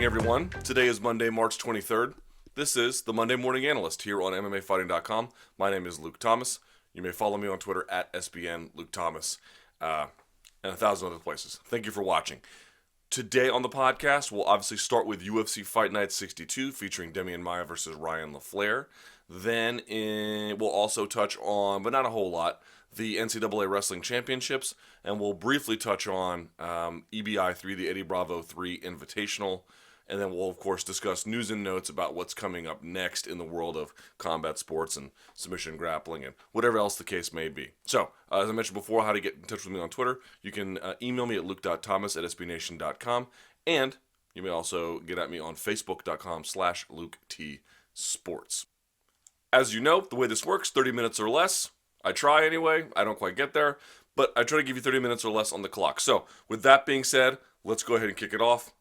everyone. Today is Monday, March 23rd. This is the Monday Morning Analyst here on MMAfighting.com. My name is Luke Thomas. You may follow me on Twitter at SBN Luke Thomas, and 1,000 other places. Thank you for watching. Today on the podcast, we'll obviously start with UFC Fight Night 62 featuring Demian Maia versus Ryan LaFlare. Then we'll also touch on, but not a whole lot, the NCAA Wrestling Championships, and we'll briefly touch on EBI 3, the Eddie Bravo 3 Invitational, and then we'll, of course, discuss news and notes about what's coming up next in the world of combat sports and submission grappling and whatever else the case may be. So, as I mentioned before, how to get in touch with me on Twitter, you can email me at luke.thomas@sbnation.com, and you may also get at me on facebook.com/LukeTSports. As you know, the way this works, 30 minutes or less. I try anyway. I don't quite get there, but I try to give you 30 minutes or less on the clock. So, with that being said, let's go ahead and kick it off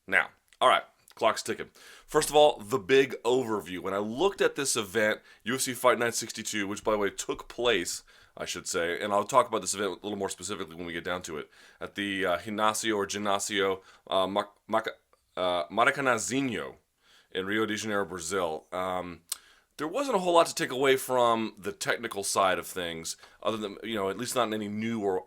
now. All right, clock's ticking. First of all, the big overview. When I looked at this event, UFC Fight Night 62, which, by the way, took place, I should say, and I'll talk about this event a little more specifically when we get down to it, at the Ginásio Maracanazinho in Rio de Janeiro, Brazil. There wasn't a whole lot to take away from the technical side of things, other than, at least not in any new or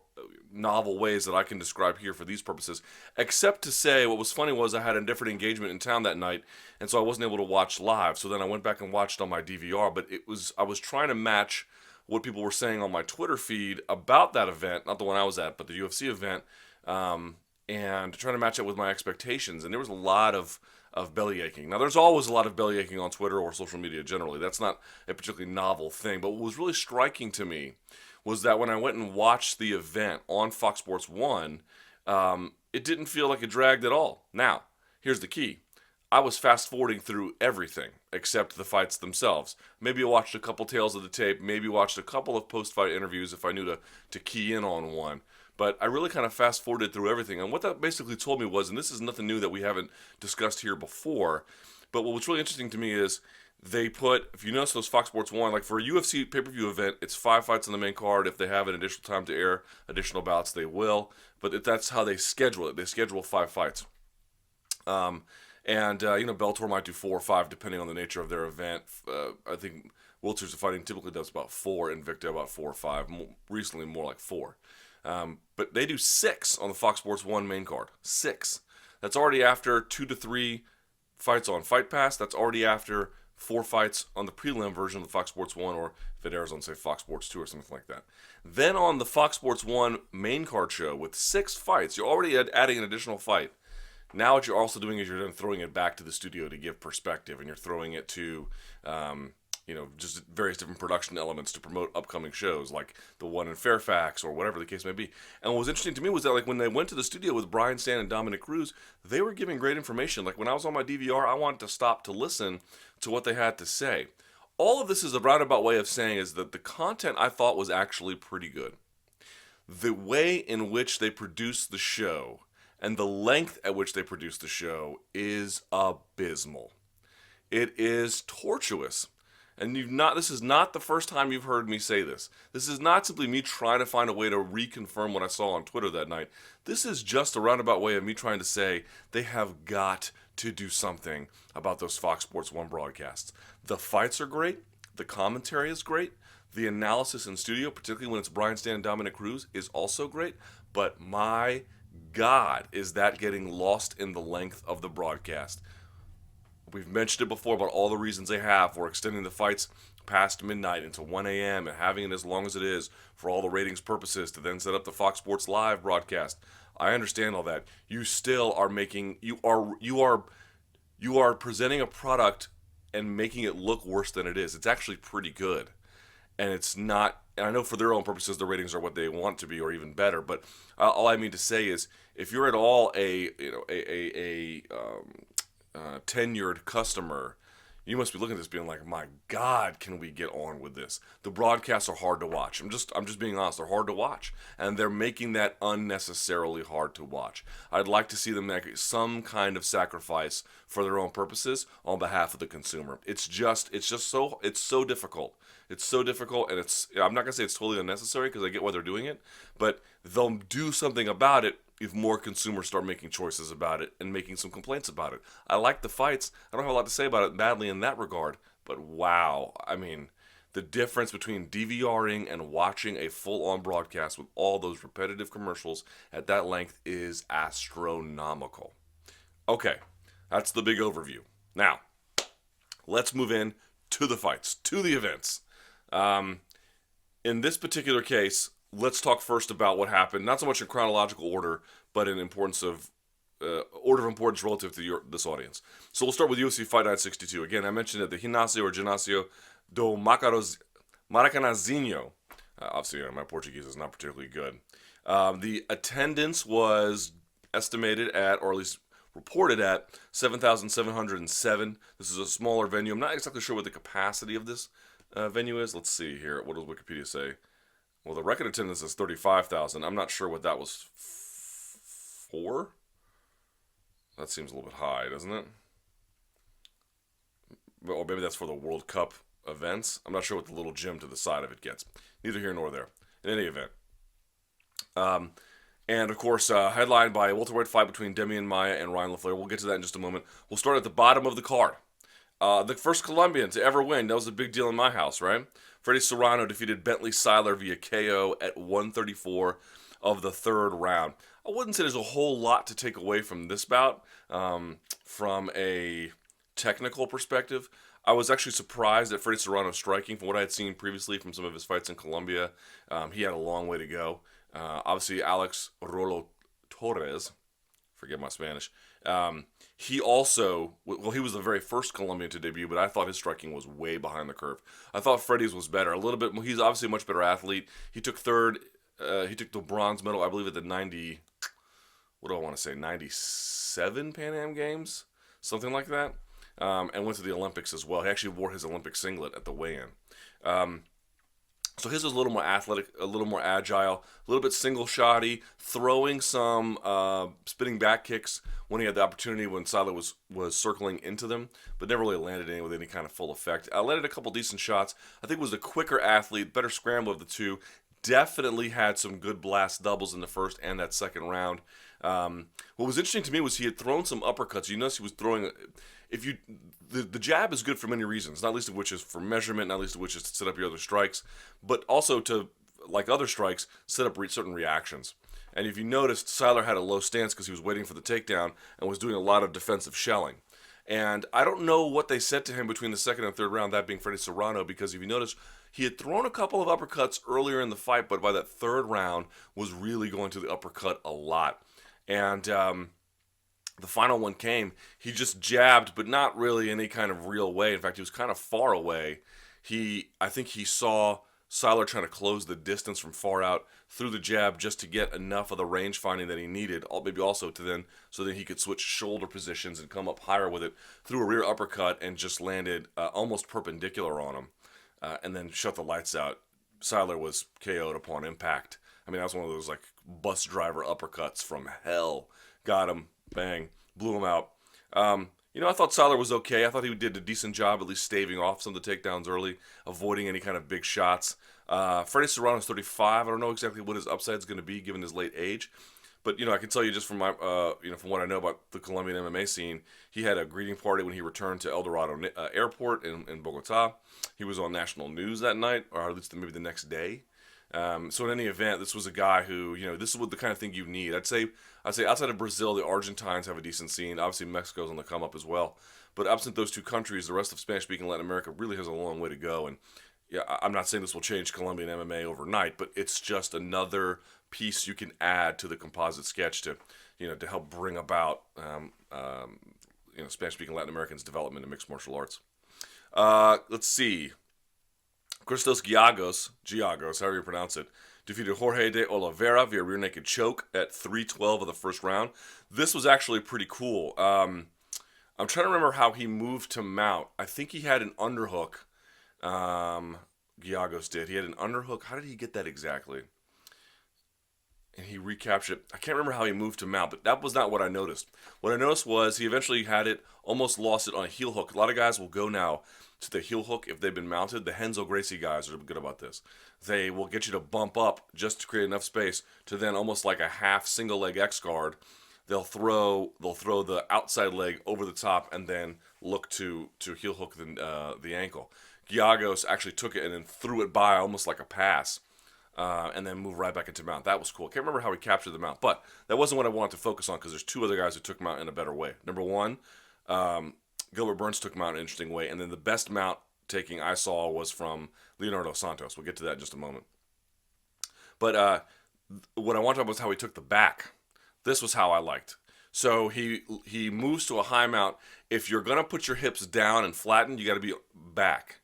novel ways that I can describe here for these purposes, except to say what was funny was I had a different engagement in town that night, and so I wasn't able to watch live. So then I went back and watched on my DVR, but I was trying to match what people were saying on my Twitter feed about that event, not the one I was at, but the UFC event, and trying to match it with my expectations, and there was a lot of belly aching. Now, there's always a lot of belly aching on Twitter or social media generally. That's not a particularly novel thing. But what was really striking to me was that when I went and watched the event on Fox Sports 1, it didn't feel like it dragged at all. Now, here's the key. I was fast-forwarding through everything except the fights themselves. Maybe I watched a couple tails of the tape. Maybe watched a couple of post-fight interviews if I knew to key in on one. But I really kind of fast-forwarded through everything. And what that basically told me was, and this is nothing new that we haven't discussed here before, but what was really interesting to me is they put, if you notice those Fox Sports 1, like for a UFC pay-per-view event, it's 5 fights on the main card. If they have an additional time to air additional bouts, they will. But that's how they schedule it. They schedule 5 fights. Bellator might do 4 or 5 depending on the nature of their event. I think World Series of Fighting typically does about 4, Invicta about 4 or 5. Recently, more like 4. But they do 6 on the Fox Sports 1 main card. 6. That's already after 2 to 3 fights on Fight Pass. That's already after 4 fights on the prelim version of the Fox Sports 1, or if it airs on, say, Fox Sports 2 or something like that. Then on the Fox Sports 1 main card show with 6 fights, you're already adding an additional fight. Now what you're also doing is you're then throwing it back to the studio to give perspective, and you're throwing it to just various different production elements to promote upcoming shows, like the one in Fairfax or whatever the case may be. And what was interesting to me was that, like, when they went to the studio with Brian Stann and Dominic Cruz, they were giving great information. Like, when I was on my DVR, I wanted to stop to listen to what they had to say. All of this is a roundabout way of saying is that the content I thought was actually pretty good. The way in which they produced the show and the length at which they produced the show is abysmal. It is tortuous. And this is not the first time you've heard me say this. This is not simply me trying to find a way to reconfirm what I saw on Twitter that night. This is just a roundabout way of me trying to say they have got to do something about those Fox Sports 1 broadcasts. The fights are great. The commentary is great. The analysis in studio, particularly when it's Brian Stann and Dominic Cruz, is also great. But my God, is that getting lost in the length of the broadcast. We've mentioned it before about all the reasons they have for extending the fights past midnight into 1 a.m. and having it as long as it is for all the ratings purposes to then set up the Fox Sports Live broadcast. I understand all that. You still are you are presenting a product and making it look worse than it is. It's actually pretty good. And it's not, and I know for their own purposes the ratings are what they want to be or even better, but all I mean to say is if you're at all a tenured customer, you must be looking at this being like, my God, can we get on with this? The broadcasts are hard to watch. I'm just being honest. They're hard to watch, and they're making that unnecessarily hard to watch. I'd like to see them make some kind of sacrifice for their own purposes on behalf of the consumer. It's so difficult. It's so difficult, and I'm not gonna say it's totally unnecessary because I get why they're doing it, but they'll do something about it if more consumers start making choices about it and making some complaints about it. I like the fights. I don't have a lot to say about it badly in that regard, but wow, I mean, the difference between DVRing and watching a full-on broadcast with all those repetitive commercials at that length is astronomical. Okay, that's the big overview. Now, let's move in to the fights, to the events. In this particular case, let's talk first about what happened, not so much in chronological order, but in importance of order of importance relative to this audience. So we'll start with UFC Fight Night 62. Again, I mentioned at the Ginásio do Maracanazinho. Obviously, my Portuguese is not particularly good. The attendance was estimated at, or at least reported at, 7,707. This is a smaller venue. I'm not exactly sure what the capacity of this venue is. Let's see here. What does Wikipedia say? Well, the record attendance is 35,000. I'm not sure what that was for. That seems a little bit high, doesn't it? Or maybe that's for the World Cup events. I'm not sure what the little gym to the side of it gets. Neither here nor there. In any event. And, of course, headlined by a welterweight fight between Demian Maia and Ryan LaFlare. We'll get to that in just a moment. We'll start at the bottom of the card. The first Colombian to ever win. That was a big deal in my house, right? Fredy Serrano defeated Bentley Seiler via KO at 134 of the third round. I wouldn't say there's a whole lot to take away from this bout from a technical perspective. I was actually surprised at Fredy Serrano's striking from what I had seen previously from some of his fights in Colombia. He had a long way to go. Obviously, Alex Rolo Torres, forget my Spanish, he also, well, he was the very first Colombian to debut, but I thought his striking was way behind the curve. I thought Fredy's was better, a little bit. He's obviously a much better athlete. He took third. He took the bronze medal, I believe, at the 97 Pan Am Games, something like that, and went to the Olympics as well. He actually wore his Olympic singlet at the weigh-in. So his was a little more athletic, a little more agile, a little bit single-shotty, throwing some spinning back kicks when he had the opportunity when Seiler was circling into them, but never really landed any with any kind of full effect. Landed a couple decent shots. I think was a quicker athlete, better scramble of the two. Definitely had some good blast doubles in the first and that second round. What was interesting to me was he had thrown some uppercuts. You notice he was throwing. The jab is good for many reasons, not least of which is for measurement, not least of which is to set up your other strikes, but also to, like other strikes, set up certain reactions. And if you noticed, Seiler had a low stance because he was waiting for the takedown and was doing a lot of defensive shelling. And I don't know what they said to him between the second and third round, that being Fredy Serrano, because if you notice, he had thrown a couple of uppercuts earlier in the fight, but by that third round was really going to the uppercut a lot. And the final one came, he just jabbed, but not really in any kind of real way. In fact, he was kind of far away. I think he saw Seiler trying to close the distance from far out through the jab just to get enough of the range finding that he needed, maybe also so that he could switch shoulder positions and come up higher with it, threw a rear uppercut and just landed almost perpendicular on him, and then shut the lights out. Seiler was KO'd upon impact. I mean, that was one of those like bus driver uppercuts from hell. Got him. Bang. Blew him out. I thought Seiler was okay. I thought he did a decent job at least staving off some of the takedowns early, avoiding any kind of big shots. Fredy Serrano's 35. I don't know exactly what his upside is going to be given his late age. But, I can tell you just from my, from what I know about the Colombian MMA scene, he had a greeting party when he returned to El Dorado Airport in Bogota. He was on national news that night, or at least maybe the next day. So in any event, this was a guy who, this is what the kind of thing you need. I'd say outside of Brazil, the Argentines have a decent scene. Obviously, Mexico's on the come up as well. But absent those two countries, the rest of Spanish-speaking Latin America really has a long way to go. And yeah, I'm not saying this will change Colombian MMA overnight, but it's just another piece you can add to the composite sketch to help bring about, Spanish-speaking Latin Americans' development in mixed martial arts. Let's see. Christos Giagos, however you pronounce it, defeated Jorge de Oliveira via rear naked choke at 3:12 of the first round. This was actually pretty cool. I'm trying to remember how he moved to mount. I think he had an underhook. Giagos did. He had an underhook. How did he get that exactly? and he recaptured it. I can't remember how he moved to mount, but that was not what I noticed. What I noticed was he eventually had it, almost lost it on a heel hook. A lot of guys will go now to the heel hook if they've been mounted. The Renzo Gracie guys are good about this. They will get you to bump up just to create enough space to then almost like a half single leg X guard. They'll throw the outside leg over the top and then look to heel hook the ankle. Giagos actually took it and then threw it by almost like a pass. And then move right back into mount. That was cool. Can't remember how he captured the mount, but that wasn't what I wanted to focus on because there's two other guys who took mount in a better way. Number one, Gilbert Burns took mount in an interesting way, and then the best mount taking I saw was from Leonardo Santos. We'll get to that in just a moment. But what I wanted to talk about was how he took the back. This was how I liked. So he moves to a high mount. If you're going to put your hips down and flatten, you got to be back.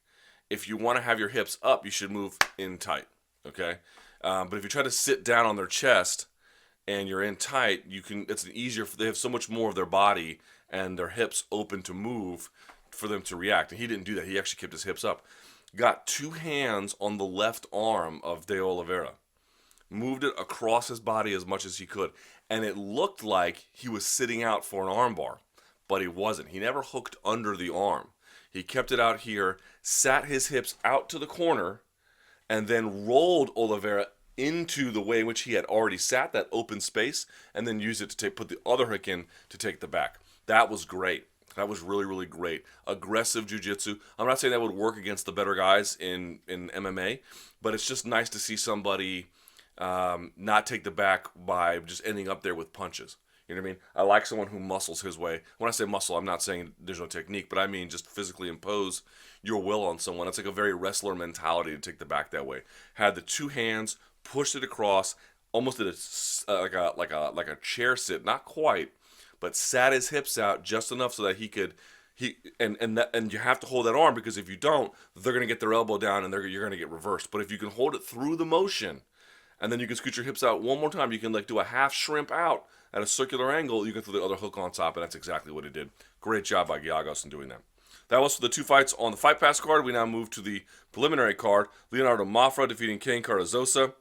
If you want to have your hips up, you should move in tight. Okay, but if you try to sit down on their chest and you're in tight, it's easier. They have so much more of their body and their hips open to move for them to react. And he didn't do that. He actually kept his hips up. Got two hands on the left arm of De Oliveira, moved it across his body as much as he could, and it looked like he was sitting out for an armbar, but he wasn't. He never hooked under the arm. He kept it out here, sat his hips out to the corner, and then rolled Oliveira into the way in which he had already sat, that open space, and then used it to put the other hook in to take the back. That was great. That was really, really great. Aggressive jiu-jitsu. I'm not saying that would work against the better guys in MMA, but it's just nice to see somebody not take the back by just ending up there with punches. You know what I mean? I like someone who muscles his way. When I say muscle, I'm not saying there's no technique, but I mean just physically impose your will on someone. It's like a very wrestler mentality to take the back that way. Had the two hands, pushed it across, almost did like a chair sit, not quite, but sat his hips out just enough so that he could. And you have to hold that arm because if you don't, they're gonna get their elbow down and you're gonna get reversed. But if you can hold it through the motion, and then you can scoot your hips out one more time, you can like do a half shrimp out at a circular angle, you can throw the other hook on top, and that's exactly what he did. Great job by Giagos in doing that. That was for the two fights on the Fight Pass card. We now move to the preliminary card. Leonardo Mafra defeating Cain Cardozosa.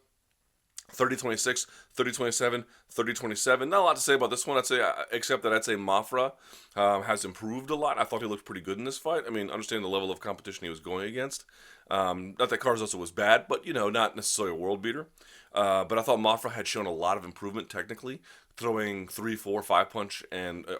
30-26, 30-27, 30-27. Not a lot to say about this one, except that I'd say Mafra has improved a lot. I thought he looked pretty good in this fight. I mean, understanding the level of competition he was going against. Not that Cardozosa was bad, but, not necessarily a world beater. But I thought Mafra had shown a lot of improvement technically, throwing 3, 4, 5 punch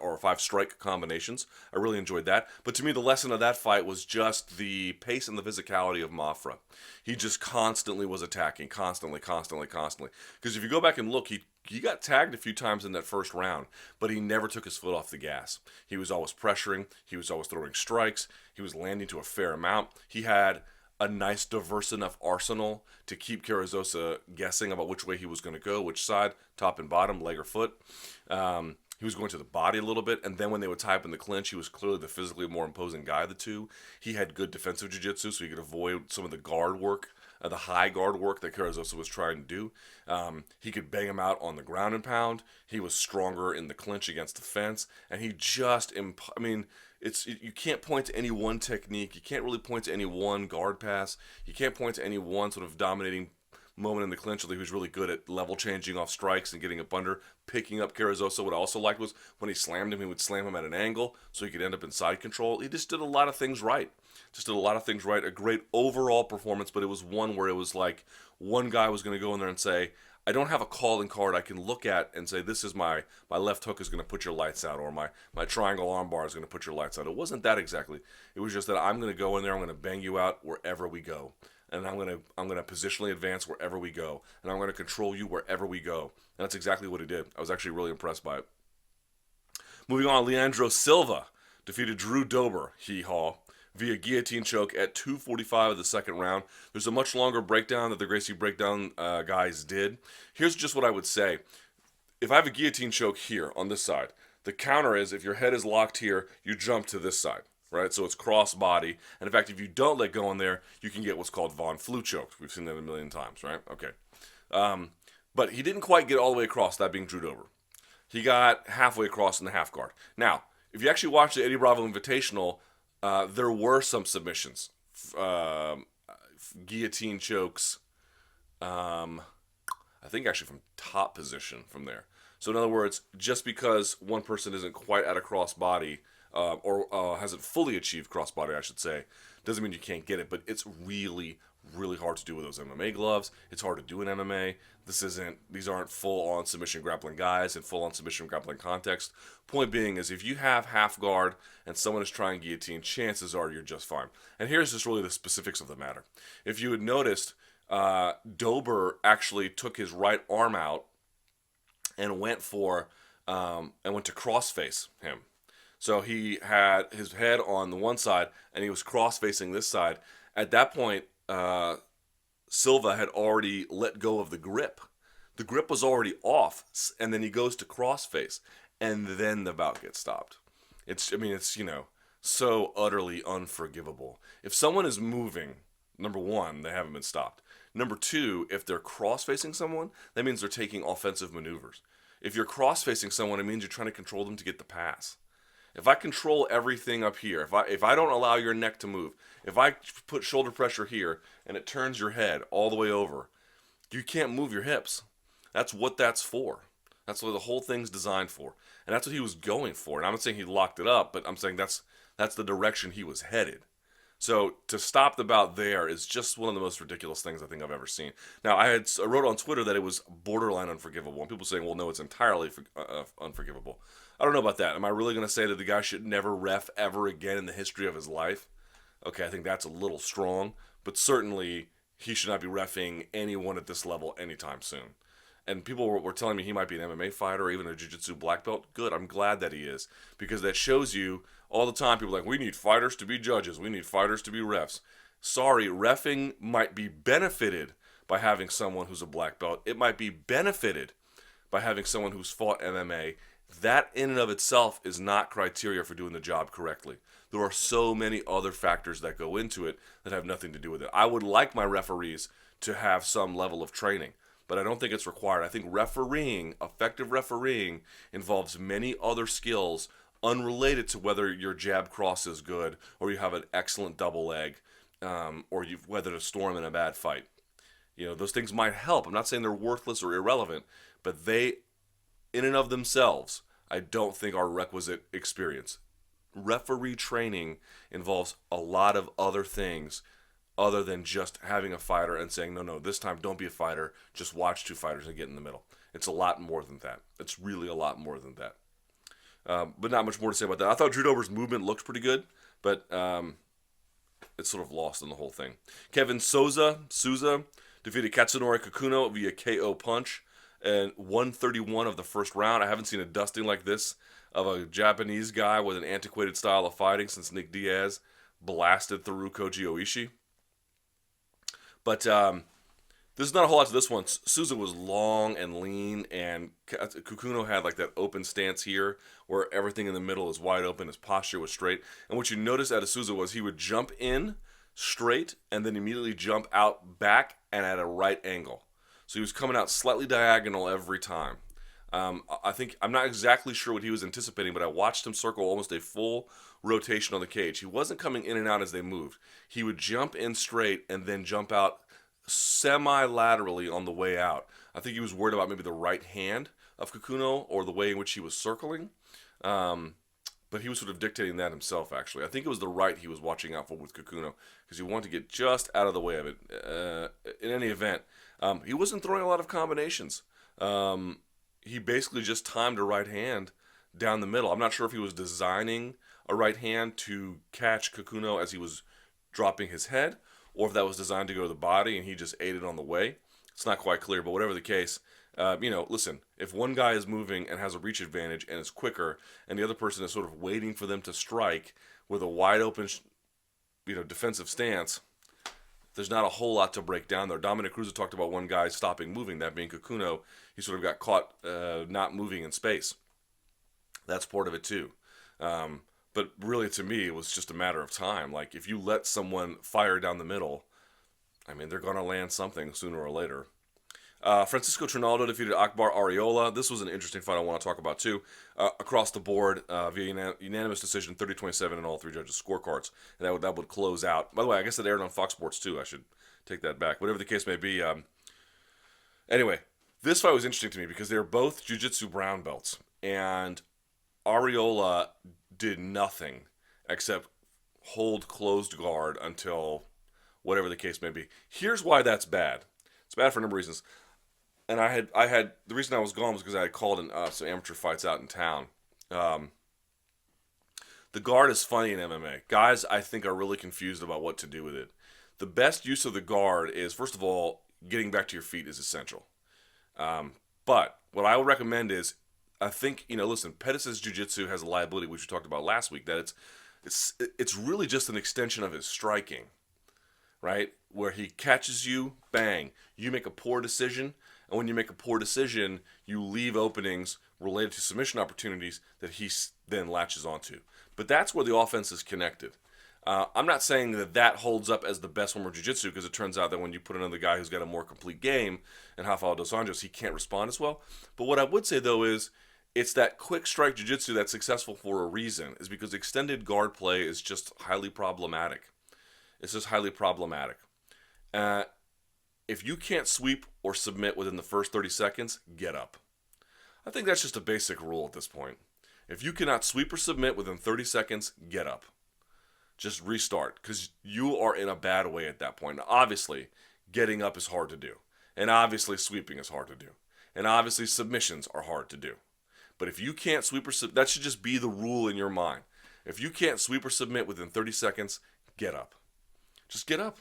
or 5 strike combinations. I really enjoyed that. But to me, the lesson of that fight was just the pace and the physicality of Mafra. He just constantly was attacking, constantly. Because if you go back and look, he got tagged a few times in that first round, but he never took his foot off the gas. He was always pressuring. He was always throwing strikes. He was landing to a fair amount. He had a nice, diverse enough arsenal to keep Cardozosa guessing about which way he was going to go, which side, top and bottom, leg or foot. He was going to the body a little bit, and then when they would tie up in the clinch, he was clearly the physically more imposing guy of the two. He had good defensive jiu-jitsu, so he could avoid some of the guard work, the high guard work that Cardozosa was trying to do. He could bang him out on the ground and pound. He was stronger in the clinch against the fence, and he just, you can't point to any one technique. You can't really point to any one guard pass. You can't point to any one sort of dominating moment in the clinch. He was really good at level changing off strikes and getting up under, picking up Cardozosa. What I also liked was when he slammed him, he would slam him at an angle so he could end up in side control. He just did a lot of things right. A great overall performance, but it was one where it was like one guy was going to go in there and say, I don't have a calling card I can look at and say, this is my left hook is going to put your lights out, or my triangle armbar is going to put your lights out. It wasn't that exactly. It was just that I'm going to go in there, I'm going to bang you out wherever we go. And I'm going to positionally advance wherever we go. And I'm going to control you wherever we go. And that's exactly what he did. I was actually really impressed by it. Moving on, Leandro Silva defeated Drew Dober, hee-haw, via guillotine choke at 2:45 of the second round. There's a much longer breakdown that the Gracie Breakdown guys did. Here's just what I would say. If I have a guillotine choke here on this side, the counter is if your head is locked here, you jump to this side, right? So it's cross body. And in fact, if you don't let go in there, you can get what's called Von Flue choke. We've seen that a million times, right? Okay. But he didn't quite get all the way across, that being Drew Dober. He got halfway across in the half guard. Now, if you actually watch the Eddie Bravo Invitational, there were some submissions, guillotine chokes. I I think actually from top position from there. So in other words, just because one person isn't quite at a crossbody or hasn't fully achieved crossbody, I should say, doesn't mean you can't get it. But it's really, really hard to do with those MMA gloves. It's hard to do in MMA. These aren't full-on submission grappling guys in full-on submission grappling context. Point being is if you have half guard and someone is trying guillotine, chances are you're just fine. And here's just really the specifics of the matter. If you had noticed, Dober actually took his right arm out and went to cross-face him. So he had his head on the one side and he was cross-facing this side. At that point, Silva had already let go of the grip. The grip was already off, and then he goes to crossface, and then the bout gets stopped. It's so utterly unforgivable. If someone is moving, number one, they haven't been stopped. Number two, if they're cross-facing someone, that means they're taking offensive maneuvers. If you're cross-facing someone, it means you're trying to control them to get the pass. If I control everything up here, if I don't allow your neck to move, if I put shoulder pressure here and it turns your head all the way over, you can't move your hips. That's what that's for. That's what the whole thing's designed for. And that's what he was going for. And I'm not saying he locked it up, but I'm saying that's the direction he was headed. So to stop the bout there is just one of the most ridiculous things I think I've ever seen. Now, I wrote on Twitter that it was borderline unforgivable. And people saying, well, no, it's entirely unforgivable. I don't know about that. Am I really going to say that the guy should never ref ever again in the history of his life? Okay, I think that's a little strong. But certainly, he should not be reffing anyone at this level anytime soon. And people were telling me he might be an MMA fighter or even a jiu-jitsu black belt. Good, I'm glad that he is. Because that shows you all the time, people are like, we need fighters to be judges. We need fighters to be refs. Sorry, reffing might be benefited by having someone who's a black belt. It might be benefited by having someone who's fought MMA. That in and of itself is not criteria for doing the job correctly. There are so many other factors that go into it that have nothing to do with it. I would like my referees to have some level of training, but I don't think it's required. I think refereeing, effective refereeing, involves many other skills unrelated to whether your jab cross is good or you have an excellent double leg or you've weathered a storm in a bad fight. Those things might help. I'm not saying they're worthless or irrelevant, but they, in and of themselves, I don't think are requisite experience. Referee training involves a lot of other things other than just having a fighter and saying, no, this time don't be a fighter, just watch two fighters and get in the middle. It's a lot more than that. It's really a lot more than that. But not much more to say about that. I thought Drew Dober's movement looked pretty good, but it's sort of lost in the whole thing. Kevin Souza defeated Katsunori Kikuno via KO punch and 131 of the first round. I haven't seen a dusting like this of a Japanese guy with an antiquated style of fighting since Nick Diaz blasted through Koji Oishi. But there's not a whole lot to this one. Souza was long and lean, and Kikuno had like that open stance here where everything in the middle is wide open, his posture was straight. And what you noticed out of Souza was he would jump in straight and then immediately jump out back and at a right angle. So he was coming out slightly diagonal every time. I think, I'm not exactly sure what he was anticipating, but I watched him circle almost a full rotation on the cage. He wasn't coming in and out as they moved. He would jump in straight and then jump out semi-laterally on the way out. I think he was worried about maybe the right hand of Kikuno or the way in which he was circling. But he was sort of dictating that himself, actually. I think it was the right he was watching out for with Kikuno because he wanted to get just out of the way of it. In any event, he wasn't throwing a lot of combinations. He basically just timed a right hand down the middle. I'm not sure if he was designing a right hand to catch Kikuno as he was dropping his head, or if that was designed to go to the body and he just ate it on the way. It's not quite clear, but whatever the case, listen, if one guy is moving and has a reach advantage and is quicker, and the other person is sort of waiting for them to strike with a wide open, defensive stance, there's not a whole lot to break down there. Dominic Cruz talked about one guy stopping moving, that being Kikuno. He sort of got caught not moving in space. That's part of it too. But really, to me, it was just a matter of time. Like, if you let someone fire down the middle, they're going to land something sooner or later. Francisco Trinaldo defeated Akbar Ariola. This was an interesting fight I want to talk about, too. Across the board, via unanimous decision, 30-27 in all three judges' scorecards. And that would close out. By the way, I guess it aired on Fox Sports, too. I should take that back. Whatever the case may be. Anyway, This fight was interesting to me because they're both jiu-jitsu brown belts, and Ariola did nothing except hold closed guard until whatever the case may be. Here's why that's bad. It's bad for a number of reasons. And I had the reason I was gone was because I had called in some amateur fights out in town. The guard is funny in MMA. Guys, I think, are really confused about what to do with it. The best use of the guard is, first of all, getting back to your feet is essential. But what I would recommend is, I think, listen, Pettis' jiu-jitsu has a liability, which we talked about last week, that it's really just an extension of his striking, right? Where he catches you, bang, you make a poor decision, and when you make a poor decision, you leave openings related to submission opportunities that he then latches onto. But that's where the offense is connected. I'm not saying that holds up as the best form of jiu-jitsu, because it turns out that when you put another guy who's got a more complete game, and Rafael dos Anjos, he can't respond as well. But what I would say, though, is it's that quick strike jiu-jitsu that's successful for a reason, is because extended guard play is just highly problematic. It's just highly problematic. If you can't sweep or submit within the first 30 seconds, get up. I think that's just a basic rule at this point. If you cannot sweep or submit within 30 seconds, get up. Just restart, because you are in a bad way at that point. Now, obviously, getting up is hard to do. And obviously, sweeping is hard to do. And obviously, submissions are hard to do. But if you can't sweep or submit, that should just be the rule in your mind. If you can't sweep or submit within 30 seconds, get up. Just get up.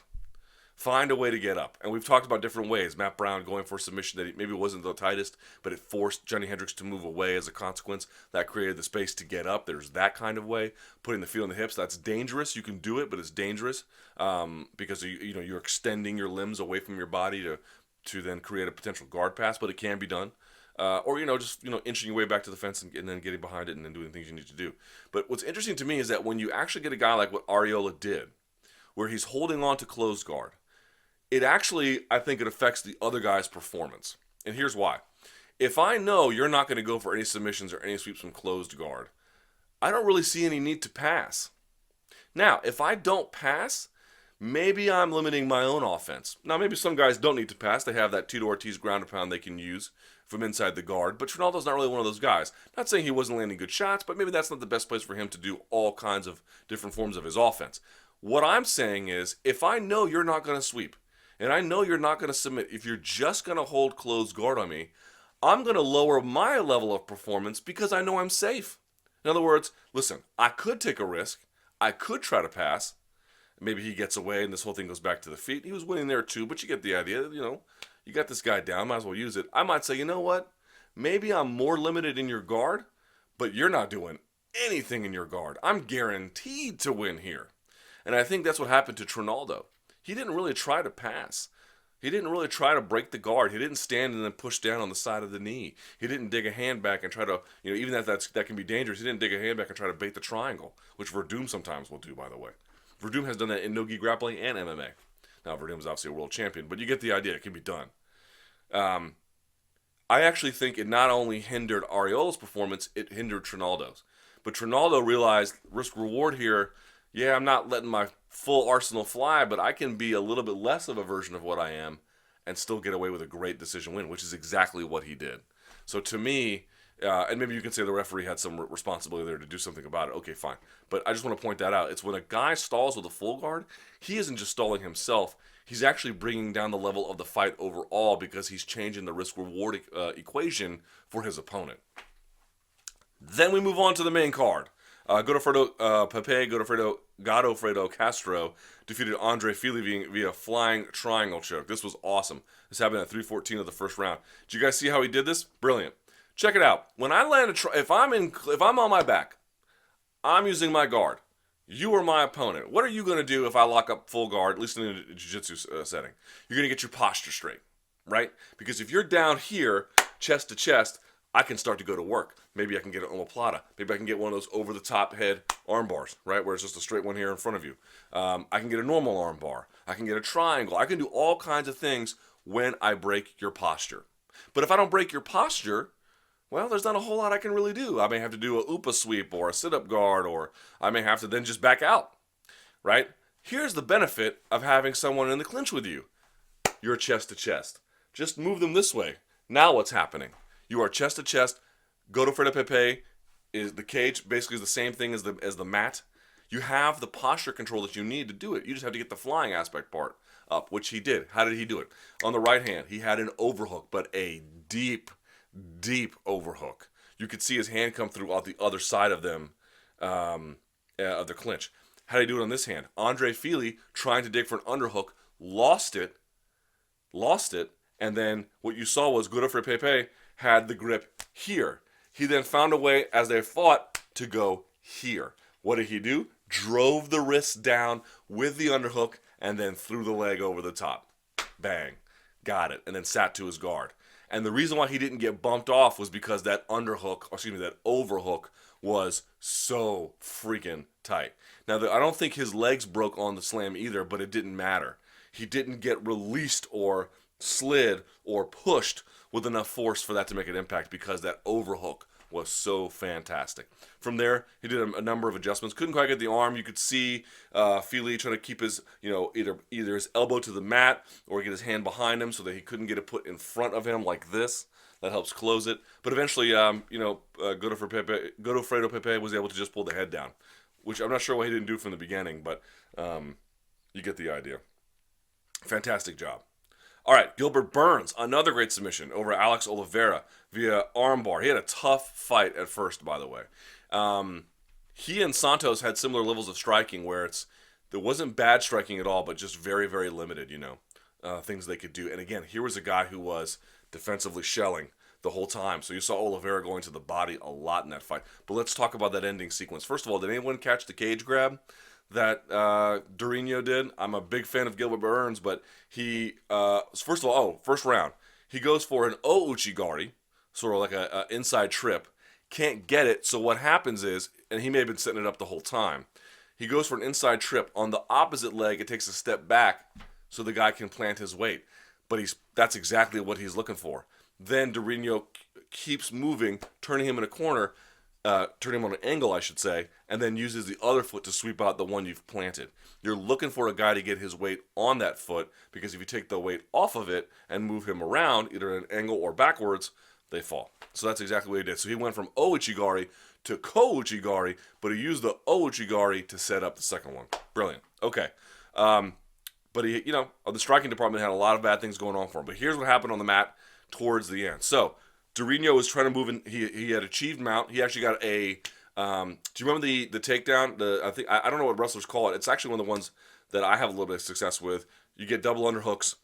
Find a way to get up. And we've talked about different ways. Matt Brown going for a submission that maybe wasn't the tightest, but it forced Johnny Hendricks to move away as a consequence. That created the space to get up. There's that kind of way. Putting the feet on the hips, that's dangerous. You can do it, but it's dangerous because you're extending your limbs away from your body to then create a potential guard pass, but it can be done. Or just inching your way back to the fence and then getting behind it and then doing things you need to do. But what's interesting to me is that when you actually get a guy like what Ariola did, where he's holding on to closed guard, it actually, I think it affects the other guy's performance. And here's why. If I know you're not going to go for any submissions or any sweeps from closed guard, I don't really see any need to pass. Now, if I don't pass, maybe I'm limiting my own offense. Now, maybe some guys don't need to pass. They have that Tito Ortiz ground and pound they can use from inside the guard. But Trinaldo's not really one of those guys. Not saying he wasn't landing good shots, but maybe that's not the best place for him to do all kinds of different forms of his offense. What I'm saying is, if I know you're not going to sweep, and I know you're not going to submit, if you're just going to hold closed guard on me, I'm going to lower my level of performance because I know I'm safe. In other words, listen, I could take a risk. I could try to pass. Maybe he gets away and this whole thing goes back to the feet. He was winning there too, but you get the idea. You got this guy down, might as well use it. I might say, you know what? Maybe I'm more limited in your guard, but you're not doing anything in your guard. I'm guaranteed to win here. And I think that's what happened to Trinaldo. He didn't really try to pass. He didn't really try to break the guard. He didn't stand and then push down on the side of the knee. He didn't dig a hand back and try to, even that can be dangerous. He didn't dig a hand back and try to bait the triangle, which Verdum sometimes will do, by the way. Verdum has done that in no-gi grappling and MMA. Now, Verdum is obviously a world champion, but you get the idea. It can be done. I actually think it not only hindered Ariola's performance, it hindered Trinaldo's. But Trinaldo realized risk-reward here. Yeah, I'm not letting my full arsenal fly, but I can be a little bit less of a version of what I am and still get away with a great decision win, which is exactly what he did. So to me, and maybe you can say the referee had some responsibility there to do something about it. Okay, fine. But I just want to point that out. It's when a guy stalls with a full guard, he isn't just stalling himself. He's actually bringing down the level of the fight overall because he's changing the risk-reward equation for his opponent. Then we move on to the main card. Godofredo Castro defeated Andre Fili via flying triangle choke. This was awesome. This happened at 3:14 of the first round. Did you guys see how he did this? Brilliant. Check it out. When I land if I'm on my back, I'm using my guard. You are my opponent. What are you going to do if I lock up full guard, at least in a jiu-jitsu setting? You're going to get your posture straight, right? Because if you're down here, chest to chest, I can start to go to work. Maybe I can get an omoplata. Maybe I can get one of those over-the-top head arm bars, right, where it's just a straight one here in front of you. I can get a normal arm bar. I can get a triangle. I can do all kinds of things when I break your posture. But if I don't break your posture, well, there's not a whole lot I can really do. I may have to do a upa sweep or a sit-up guard, or I may have to then just back out, right? Here's the benefit of having someone in the clinch with you. You're chest to chest. Just move them this way. Now what's happening? You are chest to chest. Godofredo Pepe is the cage. Basically, is the same thing as the mat. You have the posture control that you need to do it. You just have to get the flying aspect part up, which he did. How did he do it? On the right hand, he had an overhook, but a deep, deep overhook. You could see his hand come through out the other side of them, of the clinch. How did he do it on this hand? Andre Fili trying to dig for an underhook, lost it, and then what you saw was Godofredo Pepe had the grip here. He then found a way, as they fought, to go here. What did he do? Drove the wrist down with the underhook and then threw the leg over the top. Bang. Got it. And then sat to his guard. And the reason why he didn't get bumped off was because that that overhook was so freaking tight. Now, I don't think his legs broke on the slam either, but it didn't matter. He didn't get released or slid or pushed with enough force for that to make an impact because that overhook was so fantastic. From there, he did a number of adjustments. Couldn't quite get the arm. You could see Fili trying to keep his, either his elbow to the mat or get his hand behind him so that he couldn't get it put in front of him like this. That helps close it. But eventually, Godofredo Pepe was able to just pull the head down, which I'm not sure why he didn't do from the beginning, but you get the idea. Fantastic job. All right, Gilbert Burns, another great submission over Alex Oliveira via armbar. He had a tough fight at first, by the way. He and Santos had similar levels of striking where there wasn't bad striking at all, but just very, very limited, things they could do. And again, here was a guy who was defensively shelling the whole time. So you saw Oliveira going to the body a lot in that fight. But let's talk about that ending sequence. First of all, did anyone catch the cage grab that Durinho did? I'm a big fan of Gilbert Burns, but he, first round, he goes for an O-Uchigari, sort of like a inside trip, can't get it, so what happens is, and he may have been setting it up the whole time, he goes for an inside trip. On the opposite leg, it takes a step back so the guy can plant his weight, but that's exactly what he's looking for. Then Durinho keeps moving, turning him in a corner, turn him on an angle, I should say, and then uses the other foot to sweep out the one you've planted. You're looking for a guy to get his weight on that foot, because if you take the weight off of it and move him around, either at an angle or backwards, they fall. So that's exactly what he did. So he went from O-Uchigari to Ko-Uchigari, but he used the O-Uchigari to set up the second one. Brilliant. Okay. But he, the striking department had a lot of bad things going on for him. But here's what happened on the mat towards the end. So Durinho was trying to move in. He had achieved mount. He actually got a. Do you remember the takedown? I don't know what wrestlers call it. It's actually one of the ones that I have a little bit of success with. You get double underhooks,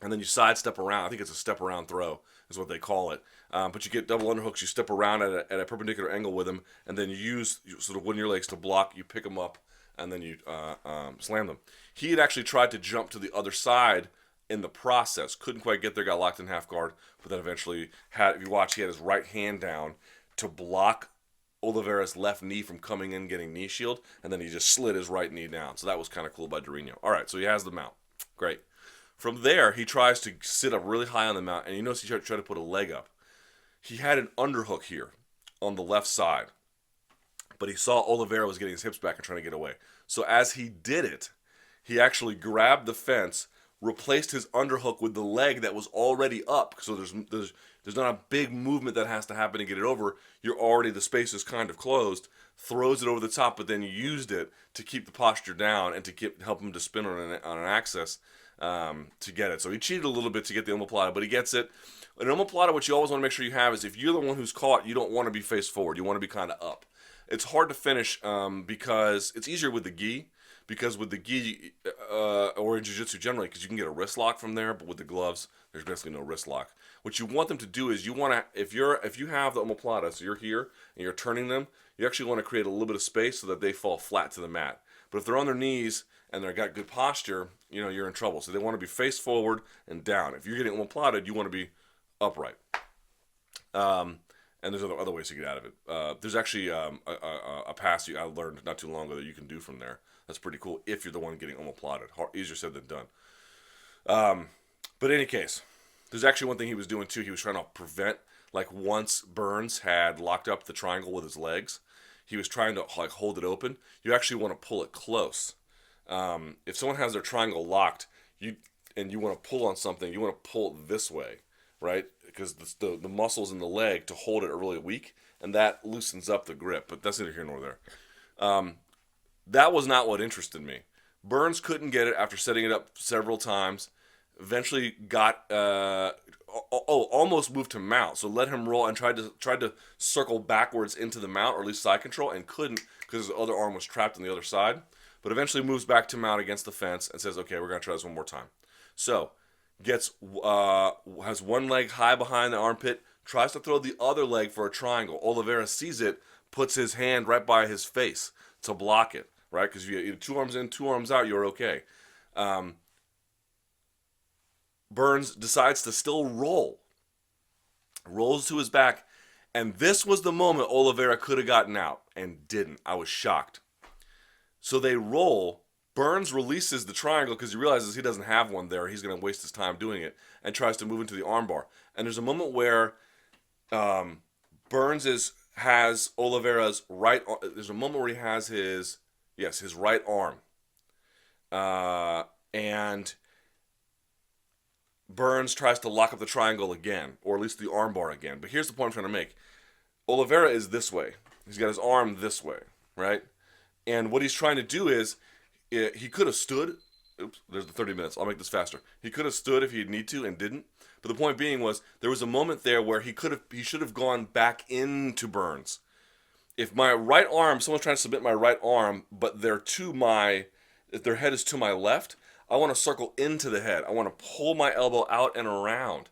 and then you sidestep around. I think it's a step around throw is what they call it. But you get double underhooks. You step around at a perpendicular angle with them, and then you use sort of one of your legs to block. You pick them up, and then you slam them. He had actually tried to jump to the other side in the process. Couldn't quite get there, got locked in half guard, but then eventually if you watch, he had his right hand down to block Oliveira's left knee from coming in, getting knee shield, and then he just slid his right knee down. So that was kind of cool by Durinho. All right, so he has the mount. Great. From there, he tries to sit up really high on the mount, and you notice he tried to put a leg up. He had an underhook here on the left side, but he saw Oliveira was getting his hips back and trying to get away. So as he did it, he actually grabbed the fence, replaced his underhook with the leg that was already up. So there's not a big movement that has to happen to get it over. The space is kind of closed, throws it over the top, but then used it to keep the posture down and to help him to spin on an axis to get it. So he cheated a little bit to get the omoplata, but he gets it. An omoplata, what you always want to make sure you have is if you're the one who's caught, you don't want to be face forward. You want to be kind of up. It's hard to finish because it's easier with the gi. Because with the gi, or in jiu-jitsu generally, because you can get a wrist lock from there, but with the gloves, there's basically no wrist lock. What you want them to do is if you have the omoplata, so you're here and you're turning them, you actually want to create a little bit of space so that they fall flat to the mat. But if they're on their knees and they've got good posture, you're in trouble. So they want to be face forward and down. If you're getting omoplated, you want to be upright. And there's other ways to get out of it. There's actually a pass I learned not too long ago that you can do from there. That's pretty cool if you're the one getting omoplated. Easier said than done. But in any case, there's actually one thing he was doing too. He was trying to prevent, once Burns had locked up the triangle with his legs, he was trying to hold it open. You actually want to pull it close. If someone has their triangle locked, and you want to pull on something, you want to pull it this way. right? Because the muscles in the leg to hold it are really weak, and that loosens up the grip. But that's neither here nor there. That was not what interested me. Burns couldn't get it after setting it up several times. Eventually got almost moved to mount, so let him roll and tried to circle backwards into the mount, or at least side control, and couldn't because his other arm was trapped on the other side. But eventually moves back to mount against the fence and says, "Okay, we're gonna try this one more time." So gets has one leg high behind the armpit, tries to throw the other leg for a triangle. Oliveira sees it, puts his hand right by his face to block it, right? Because if you 2 arms in, 2 arms out, you're okay. Burns decides to still rolls to his back, and this was the moment Oliveira could have gotten out and didn't. I was shocked. So they roll. Burns releases the triangle because he realizes he doesn't have one there. He's going to waste his time doing it, and tries to move into the armbar. And there's a moment where Burns has Oliveira's right. There's a moment where he has his right arm, and Burns tries to lock up the triangle again, or at least the armbar again. But here's the point I'm trying to make. Oliveira is this way. He's got his arm this way, right? And what he's trying to do is, he could have stood. Oops, there's the 30 minutes. I'll make this faster. He could have stood if he'd need to and didn't. But the point being was, there was a moment there where he should have gone back into Burns. If my right arm, someone's trying to submit my right arm, but if their head is to my left, I want to circle into the head. I want to pull my elbow out and around.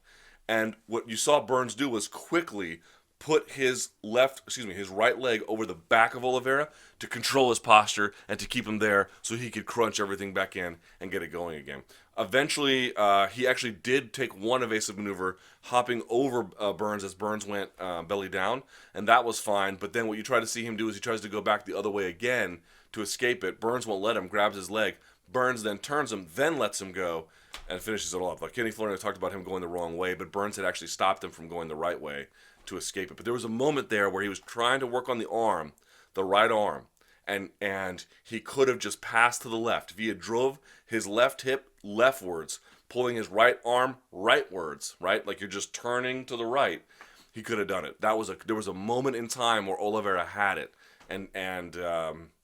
And what you saw Burns do was quickly put his right leg over the back of Oliveira to control his posture and to keep him there so he could crunch everything back in and get it going again. Eventually, he actually did take one evasive maneuver, hopping over Burns as Burns went belly down, and that was fine. But then what you try to see him do is he tries to go back the other way again to escape it. Burns won't let him, grabs his leg. Burns then turns him, then lets him go, and finishes it all up. Like Kenny Florian talked about him going the wrong way, but Burns had actually stopped him from going the right way to escape it. But there was a moment there where he was trying to work on the right arm, and he could have just passed to the left. If he had drove his left hip leftwards, pulling his right arm rightwards, right? Like you're just turning to the right, he could have done it. There was a moment in time where Oliveira had it and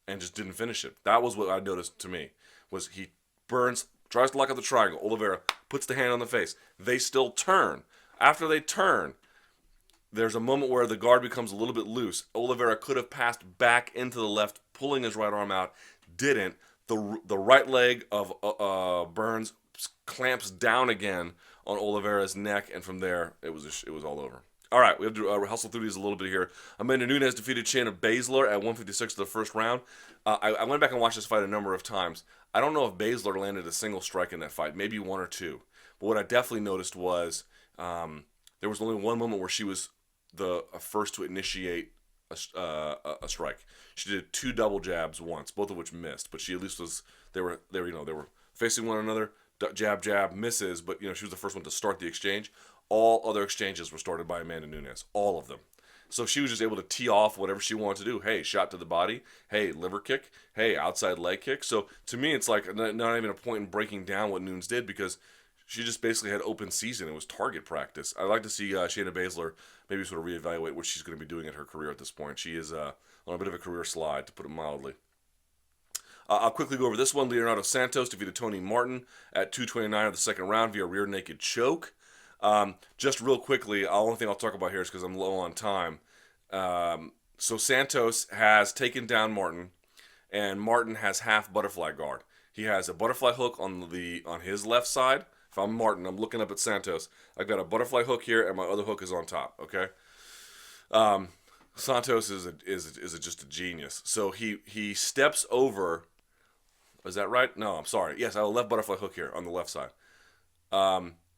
just didn't finish it. That was what I noticed to me. Was Burns tries to lock up the triangle. Oliveira puts the hand on the face. They still turn. After they turn, there's a moment where the guard becomes a little bit loose. Oliveira could have passed back into the left, pulling his right arm out. Didn't. The right leg of Burns clamps down again on Oliveira's neck, and from there, it was all over. All right, we have to hustle through these a little bit here. Amanda Nunes defeated Shayna Baszler at 156 of the first round. I went back and watched this fight a number of times. I don't know if Baszler landed a single strike in that fight, maybe one or two. But what I definitely noticed was there was only one moment where she was the first to initiate a strike. She did 2 double jabs once, both of which missed. But she at least was they were facing one another. Jab misses, but she was the first one to start the exchange. All other exchanges were started by Amanda Nunes, all of them. So she was just able to tee off whatever she wanted to do. Hey, shot to the body. Hey, liver kick. Hey, outside leg kick. So to me, it's like not even a point in breaking down what Nunes did, because she just basically had open season. It was target practice. I'd like to see Shayna Baszler maybe sort of reevaluate what she's going to be doing in her career at this point. She is on a bit of a career slide, to put it mildly. I'll quickly go over this one. Leonardo Santos defeated Tony Martin at 229 of the second round via rear naked choke. Just real quickly, the only thing I'll talk about here is because I'm low on time. So Santos has taken down Martin, and Martin has half butterfly guard. He has a butterfly hook on his left side. If I'm Martin, I'm looking up at Santos. I've got a butterfly hook here, and my other hook is on top. Okay. Santos is just a genius. So he steps over. Is that right? No, I'm sorry. Yes, I have a left butterfly hook here on the left side.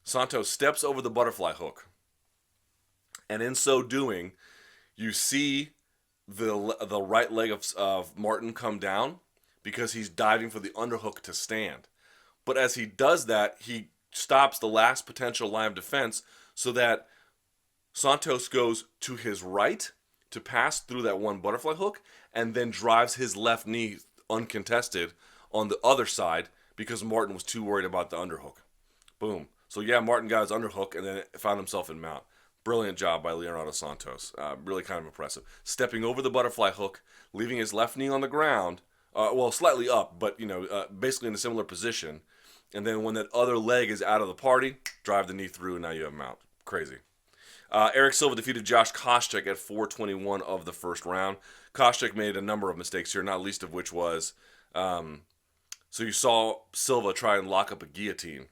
Santos steps over the butterfly hook, and in so doing, you see the right leg of Martin come down because he's diving for the underhook to stand. But as he does that, he stops the last potential line of defense so that Santos goes to his right to pass through that one butterfly hook and then drives his left knee uncontested on the other side because Martin was too worried about the underhook. Boom. So yeah, Martin got his underhook and then found himself in mount. Brilliant job by Leonardo Santos. Really kind of impressive. Stepping over the butterfly hook, leaving his left knee on the ground, well, slightly up, but basically in a similar position. And then when that other leg is out of the party, drive the knee through, and now you have mount. Crazy. Erick Silva defeated Josh Koscheck at 4:21 of the first round. Koscheck made a number of mistakes here, not least of which was, so you saw Silva try and lock up a guillotine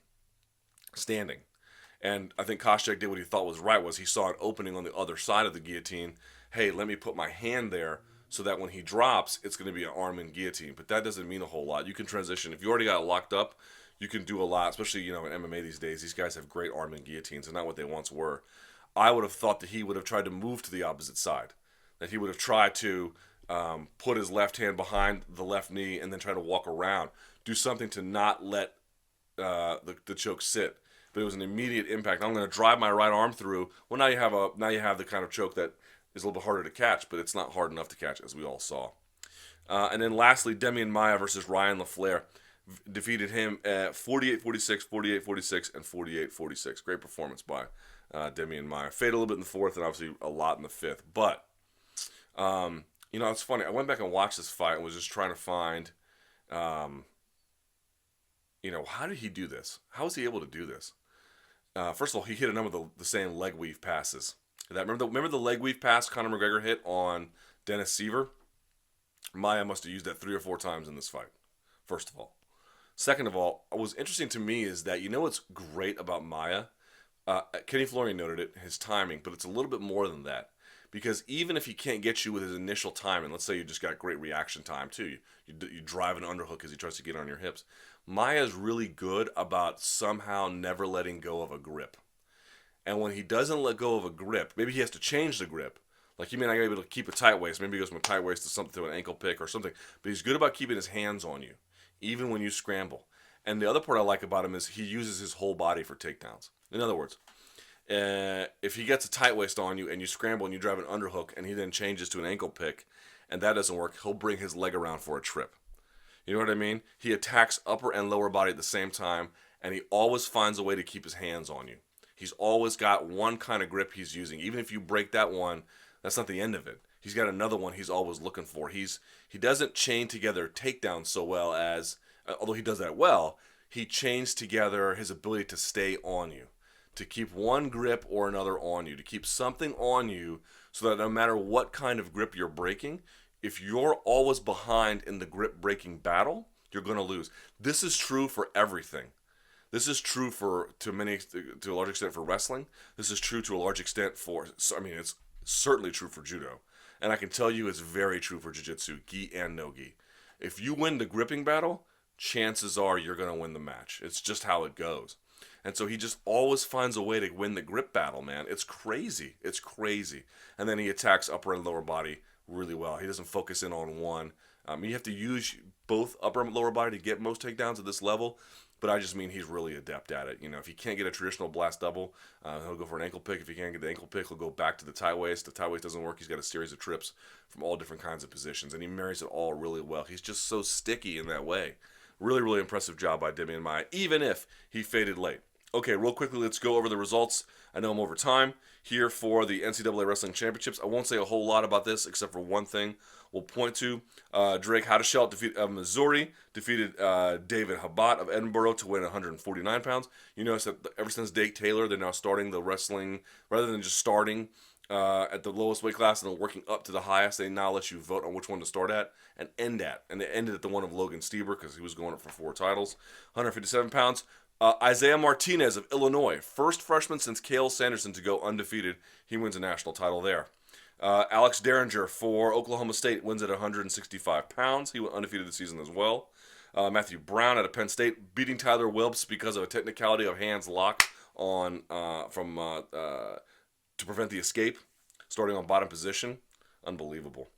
standing. And I think Koscheck did what he thought was right, was he saw an opening on the other side of the guillotine. Hey, let me put my hand there so that when he drops, it's going to be an arm in guillotine. But that doesn't mean a whole lot. You can transition. If you already got it locked up, you can do a lot, especially, in MMA these days. These guys have great arm in guillotines and not what they once were. I would have thought that he would have tried to move to the opposite side, that he would have tried to put his left hand behind the left knee and then try to walk around, do something to not let the choke sit. But it was an immediate impact. I'm going to drive my right arm through. Well, now you have the kind of choke that is a little bit harder to catch, but it's not hard enough to catch, as we all saw. And then lastly, Demian Maia versus Ryan LaFlare defeated him at 48-46, 48-46, and 48-46. Great performance by Demian Maia. Faded a little bit in the fourth and obviously a lot in the fifth. But, it's funny. I went back and watched this fight and was just trying to find, how did he do this? How was he able to do this? First of all, he hit a number of the same leg weave passes. Remember the leg weave pass Conor McGregor hit on Dennis Seaver? Maia must have used that 3 or 4 times in this fight, first of all. Second of all, what was interesting to me is that, what's great about Maia? Kenny Florian noted it, his timing, but it's a little bit more than that. Because even if he can't get you with his initial timing, let's say you just got great reaction time too, you drive an underhook as he tries to get on your hips. Maia is really good about somehow never letting go of a grip. And when he doesn't let go of a grip, maybe he has to change the grip. Like he may not be able to keep a tight waist. Maybe he goes from a tight waist to something to an ankle pick or something. But he's good about keeping his hands on you, even when you scramble. And the other part I like about him is he uses his whole body for takedowns. In other words, if he gets a tight waist on you and you scramble and you drive an underhook and he then changes to an ankle pick and that doesn't work, he'll bring his leg around for a trip. You know what I mean? He attacks upper and lower body at the same time, and he always finds a way to keep his hands on you. He's always got one kind of grip he's using. Even if you break that one, that's not the end of it. He's got another one he's always looking for. He doesn't chain together takedowns so well as, although he does that well, he chains together his ability to stay on you, to keep one grip or another on you, to keep something on you so that no matter what kind of grip you're breaking, if you're always behind in the grip breaking battle, you're going to lose. This is true for everything. This is true to a large extent for wrestling. This is true to a large extent it's certainly true for judo. And I can tell you it's very true for jiu-jitsu, gi and no gi. If you win the gripping battle, chances are you're going to win the match. It's just how it goes. And so he just always finds a way to win the grip battle, man. It's crazy. It's crazy. And then he attacks upper and lower body really well. He doesn't focus in on one. You have to use both upper and lower body to get most takedowns at this level, but I just mean he's really adept at it. If he can't get a traditional blast double, he'll go for an ankle pick. If he can't get the ankle pick, he'll go back to the tie waist. The tie waist doesn't work. He's got a series of trips from all different kinds of positions, and he marries it all really well. He's just so sticky in that way. Really, really impressive job by Demian Maia, even if he faded late. Okay, real quickly, let's go over the results. I know I'm over time here for the NCAA Wrestling Championships. I won't say a whole lot about this except for one thing we'll point to. Drake Hadashelt of Missouri defeated David Habat of Edinburgh to win 149 pounds. You notice that ever since Dake Taylor, they're now starting the wrestling, rather than just starting at the lowest weight class and then working up to the highest. They now let you vote on which one to start at and end at. And they ended at the one of Logan Stieber because he was going up for 4 titles. 157 pounds. Isaiah Martinez of Illinois, first freshman since Cale Sanderson to go undefeated. He wins a national title there. Alex Derringer for Oklahoma State wins at 165 pounds. He went undefeated this season as well. Matthew Brown out of Penn State beating Tyler Wilps because of a technicality of hands locked on to prevent the escape, starting on bottom position. Unbelievable.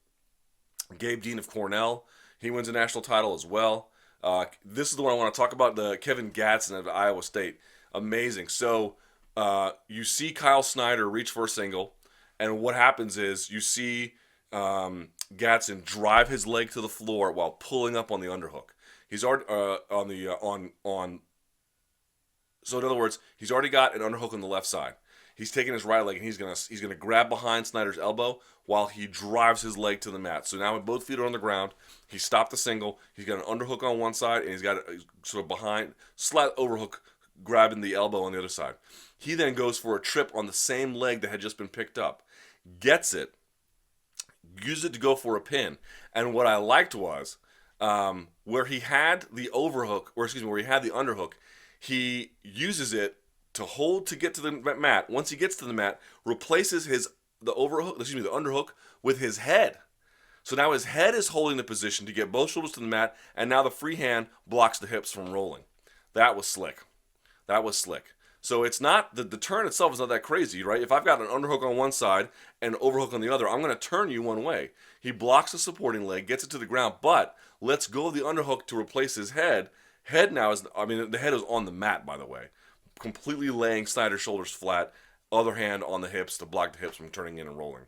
Gabe Dean of Cornell, he wins a national title as well. This is the one I want to talk about, the Kevin Gadsden of Iowa State. Amazing. So you see Kyle Snyder reach for a single, and what happens is you see Gadsden drive his leg to the floor while pulling up on the underhook. He's already on So in other words, he's already got an underhook on the left side. He's taking his right leg and he's gonna grab behind Snyder's elbow while he drives his leg to the mat. So now when both feet are on the ground, he stopped the single. He's got an underhook on one side and he's got a sort of behind slight overhook grabbing the elbow on the other side. He then goes for a trip on the same leg that had just been picked up, gets it, uses it to go for a pin. And what I liked was where he had the where he had the underhook, he uses it to hold to get to the mat. Once he gets to the mat, replaces the underhook with his head. So now his head is holding the position to get both shoulders to the mat, and now the free hand blocks the hips from rolling. That was slick. So it's not the turn itself is not that crazy, right? If I've got an underhook on one side and an overhook on the other, I'm going to turn you one way. He blocks the supporting leg, gets it to the ground, but lets go of the underhook to replace his head. The head is on the mat, by the way, completely laying Snyder's shoulders flat, other hand on the hips to block the hips from turning in and rolling.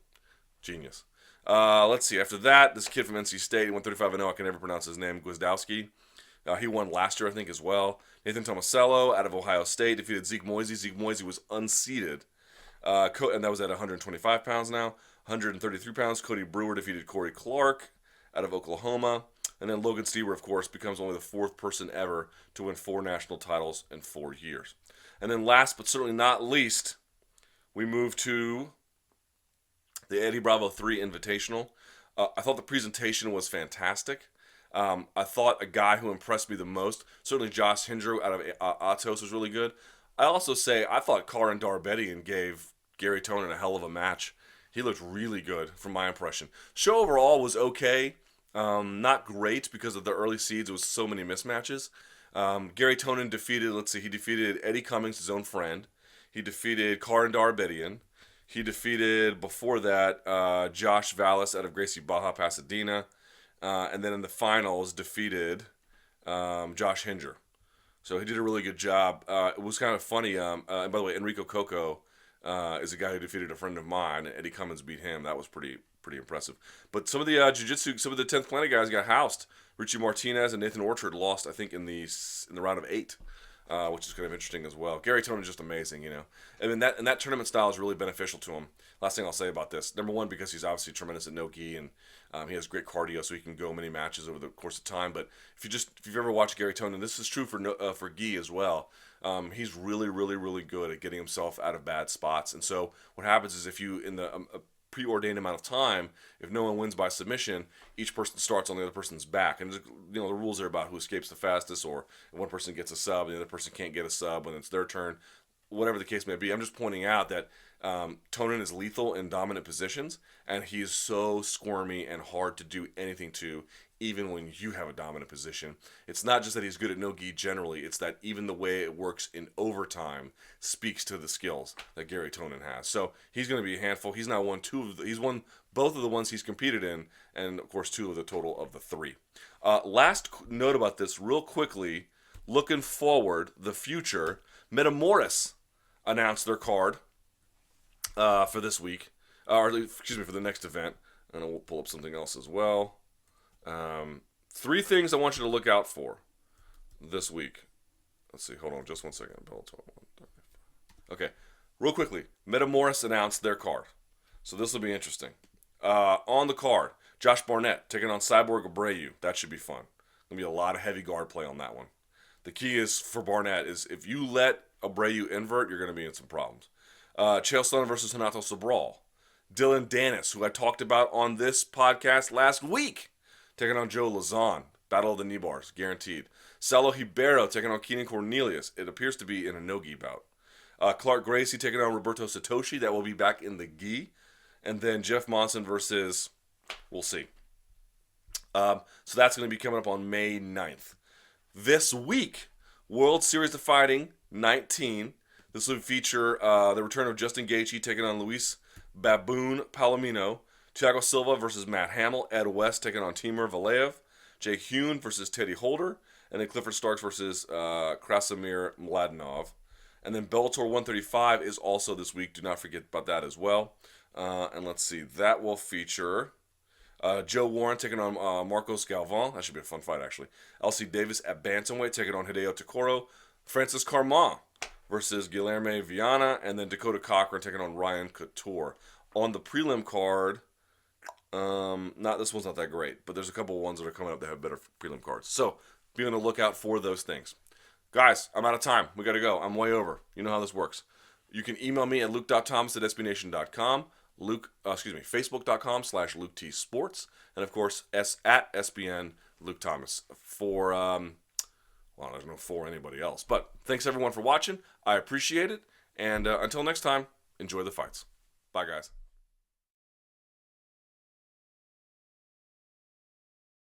Genius. Let's see. After that, this kid from NC State, he went 35-0. I can never pronounce his name, Gwizdowski. He won last year, I think, as well. Nathan Tomasello out of Ohio State defeated Zeke Moisey. Zeke Moisey was unseeded, and that was at 125 pounds now. 133 pounds, Cody Brewer defeated Corey Clark out of Oklahoma. And then Logan Stieber, of course, becomes only the fourth person ever to win 4 national titles in 4 years. And then last but certainly not least, we move to the Eddie Bravo 3 Invitational. I thought the presentation was fantastic. I thought a guy who impressed me the most, certainly Josh Hindro out of Atos was really good. I also say I thought Karan Darbedian gave Garry Tonon a hell of a match. He looked really good from my impression. Show overall was okay. Not great because of the early seeds. It was so many mismatches. Garry Tonon defeated Eddie Cummings, his own friend. He defeated Karan Darbedian. He defeated, before that, Josh Vallis out of Gracie Baja, Pasadena. And then in the finals, defeated Josh Hinger. So he did a really good job. It was kind of funny. And by the way, Enrico Coco is a guy who defeated a friend of mine. Eddie Cummings beat him. That was pretty impressive. But some of the jiu-jitsu, some of the 10th Planet guys got housed. Richie Martinez and Nathan Orchard lost, I think, in the round of 8. Which is kind of interesting as well. Garry Tonon is just amazing, you know. And that tournament style is really beneficial to him. Last thing I'll say about this, number one, because he's obviously tremendous at no-gi and he has great cardio, so he can go many matches over the course of time. But if you've ever watched Garry Tonon, this is true for gi as well. He's really, really, really good at getting himself out of bad spots. And so what happens is if you in the preordained amount of time, if no one wins by submission, each person starts on the other person's back. And the rules are about who escapes the fastest, or if one person gets a sub and the other person can't get a sub when it's their turn, whatever the case may be. I'm just pointing out that Tonon is lethal in dominant positions, and he's so squirmy and hard to do anything to, even when you have a dominant position. It's not just that he's good at no-gi generally, it's that even the way it works in overtime speaks to the skills that Garry Tonon has. So he's going to be a handful. He's now won he's won both of the ones he's competed in, and of course 2 of the total of the 3. Last note about this real quickly, looking forward, the future, Metamoris announced their card for this week, for the next event. And we'll pull up something else as well. 3 things I want you to look out for this week. Let's see. Hold on just one second. Okay. Real quickly. Metamoris announced their card. So this will be interesting. On the card, Josh Barnett taking on Cyborg Abreu. That should be fun. Going to be a lot of heavy guard play on that one. The key is for Barnett is if you let Abreu invert, you're going to be in some problems. Chael Sonnen versus Renato Sobral. Dylan Dennis, who I talked about on this podcast last week, taking on Joe Lazon. Battle of the knee bars, guaranteed. Saulo Ribeiro taking on Keenan Cornelius. It appears to be in a no-gi bout. Clark Gracie taking on Roberto Satoshi. That will be back in the gi. And then Jeff Monson versus, we'll see. So that's going to be coming up on May 9th. This week, World Series of Fighting 19. This will feature the return of Justin Gaethje taking on Luis Baboon Palomino. Thiago Silva versus Matt Hamill. Ed West taking on Timur Valleyev. Jake Hune versus Teddy Holder. And then Clifford Starks versus Krasimir Mladenov. And then Bellator 135 is also this week. Do not forget about that as well. And let's see. That will feature Joe Warren taking on Marcos Galvan. That should be a fun fight, actually. LC Davis at bantamweight taking on Hideo Takoro. Francis Carmon versus Guilherme Viana, and then Dakota Cochran taking on Ryan Couture. On the prelim card, not this one's not that great, but there's a couple of ones that are coming up that have better prelim cards. So be on the lookout for those things. Guys, I'm out of time. We got to go. I'm way over. You know how this works. You can email me at luke.thomas@sbnation.com, facebook.com/LukeTSports, and of course, at SBN Luke Thomas for, well, there's no for anybody else. But thanks everyone for watching. I appreciate it. And until next time, enjoy the fights. Bye, guys.